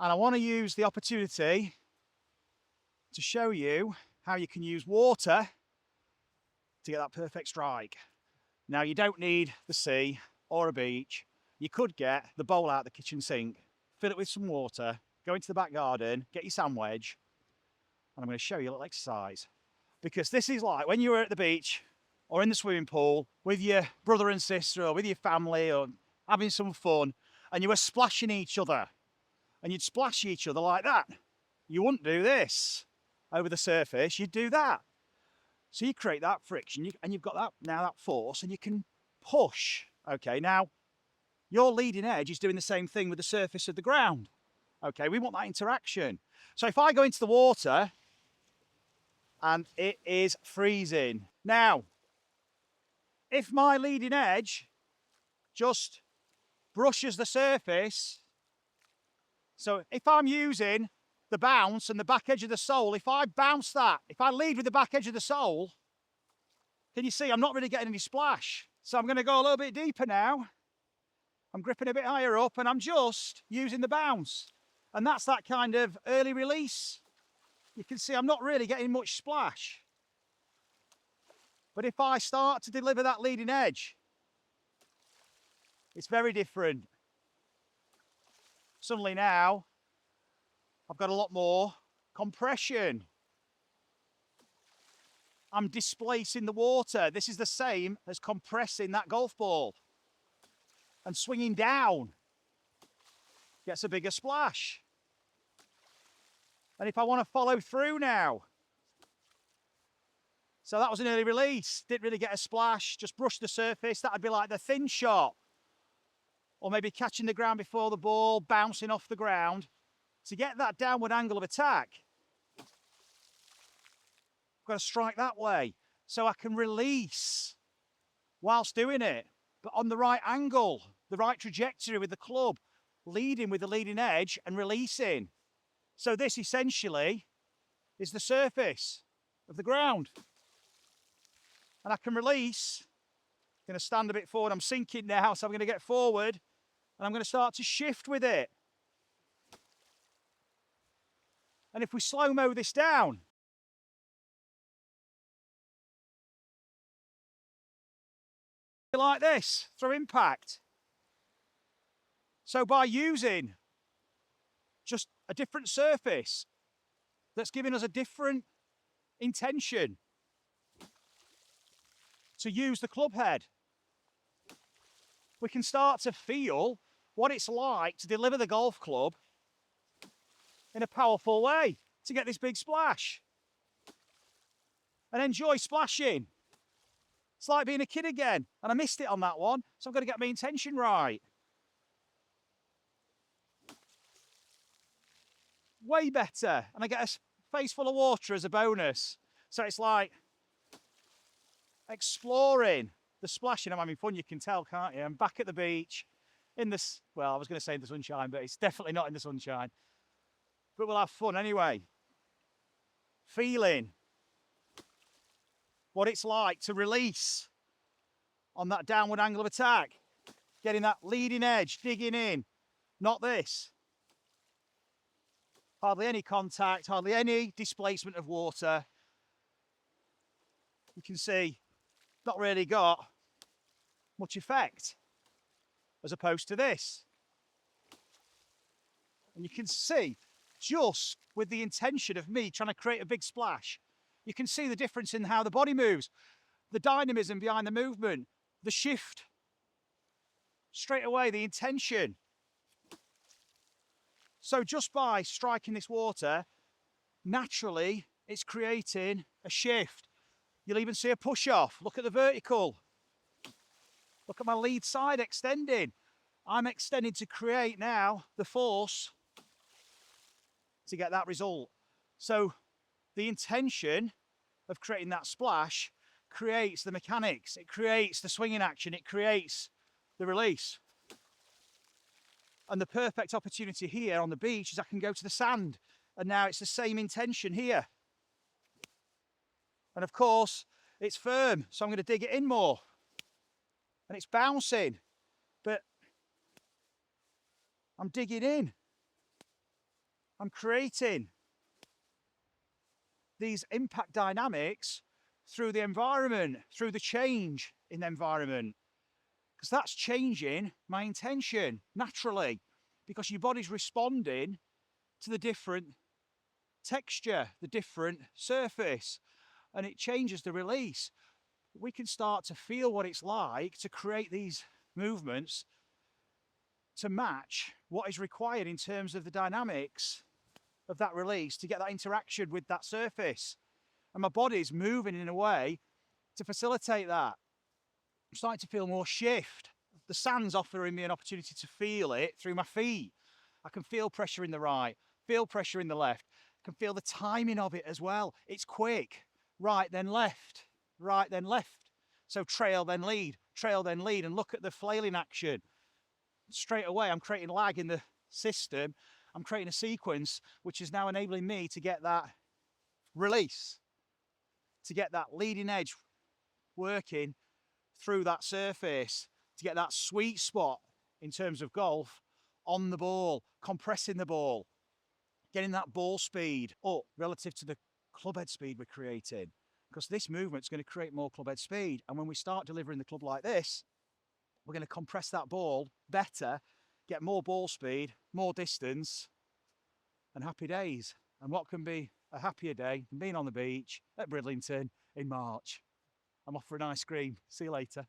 And I want to use the opportunity to show you how you can use water to get that perfect strike. Now, you don't need the sea or a beach. You could get the bowl out of the kitchen sink, fill it with some water, go into the back garden, get your sand wedge, and I'm going to show you a little exercise. Because this is like when you were at the beach or in the swimming pool with your brother and sister or with your family or having some fun, and you were splashing each other, and you'd splash each other like that. You wouldn't do this over the surface, you'd do that. So you create that friction, and you've got that now, that force, and you can push. Okay, now your leading edge is doing the same thing with the surface of the ground. Okay, we want that interaction. So if I go into the water and it is freezing. Now, if my leading edge just brushes the surface, so if I'm using the bounce and the back edge of the sole, if I bounce that, if I lead with the back edge of the sole, can you see I'm not really getting any splash? So I'm going to go a little bit deeper now. I'm gripping a bit higher up and I'm just using the bounce. And that's that kind of early release. You can see I'm not really getting much splash. But if I start to deliver that leading edge, it's very different. Suddenly now, I've got a lot more compression. I'm displacing the water. This is the same as compressing that golf ball. And swinging down gets a bigger splash. And if I want to follow through now, so that was an early release, didn't really get a splash, just brushed the surface. That'd be like the thin shot, or maybe catching the ground before the ball, bouncing off the ground. To get that downward angle of attack, I've got to strike that way so I can release whilst doing it, but on the right angle, the right trajectory with the club, leading with the leading edge and releasing. So this essentially is the surface of the ground. And I can release. I'm going to stand a bit forward. I'm sinking now, so I'm going to get forward and I'm going to start to shift with it. And if we slow-mo this down, like this, through impact. So by using just a different surface that's giving us a different intention to use the club head, we can start to feel what it's like to deliver the golf club in a powerful way to get this big splash and enjoy splashing. It's like being a kid again, and I missed it on that one, so I've got to get my intention right. Way better, and I get a face full of water as a bonus. So it's like exploring the splashing. I'm having fun, you can tell, can't you? I'm back at the beach in this, well, I was going to say in the sunshine, but it's definitely not in the sunshine. But we'll have fun anyway. Feeling what it's like to release on that downward angle of attack, getting that leading edge, digging in, not this. Hardly any contact, hardly any displacement of water. You can see, not really got much effect as opposed to this. And you can see, just with the intention of me trying to create a big splash, you can see the difference in how the body moves, the dynamism behind the movement, the shift, straight away, the intention. So just by striking this water, naturally, it's creating a shift. You'll even see a push off. Look at the vertical. Look at my lead side extending. I'm extending to create now the force to get that result. So the intention of creating that splash creates the mechanics. It creates the swinging action. It creates the release. And the perfect opportunity here on the beach is I can go to the sand, and now it's the same intention here. And of course, it's firm, so I'm going to dig it in more. And it's bouncing, but I'm digging in. I'm creating these impact dynamics through the environment, through the change in the environment, because that's changing my intention naturally, because your body's responding to the different texture, the different surface, and it changes the release. We can start to feel what it's like to create these movements to match what is required in terms of the dynamics of that release to get that interaction with that surface. And my body's moving in a way to facilitate that. I'm starting to feel more shift. The sand's offering me an opportunity to feel it through my feet. I can feel pressure in the right, feel pressure in the left. I can feel the timing of it as well. It's quick. Right, then left. Right, then left. So trail, then lead. Trail, then lead. And look at the flailing action. Straight away, I'm creating lag in the system. I'm creating a sequence which is now enabling me to get that release, to get that leading edge working through that surface, to get that sweet spot in terms of golf on the ball, compressing the ball, getting that ball speed up relative to the club head speed we're creating. Because this movement's going to create more club head speed. And when we start delivering the club like this, we're going to compress that ball better, get more ball speed, more distance, and happy days. And what can be a happier day than being on the beach at Bridlington in March? I'm off for an ice cream. See you later.